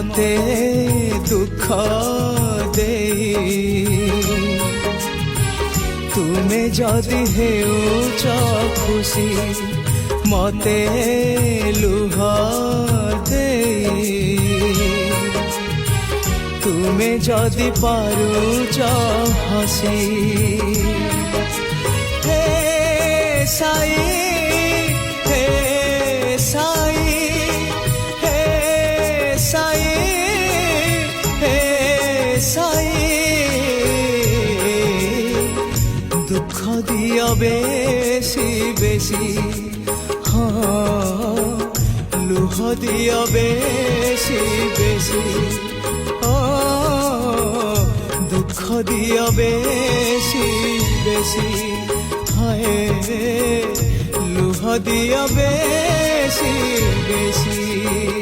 মতে দুঃখ দেই তুমে যদি হেউছ খুশি মতে লুহ দেই তুমে যদি পারুছ হসি হে সাই হে সাই হে সাই হে সাই দুঃখ দিও বেশি বেশি লুহ দিও বেশি বেশি দুঃখ দিও বেশি বেশি হায় লুহ দিও বেশি বেশি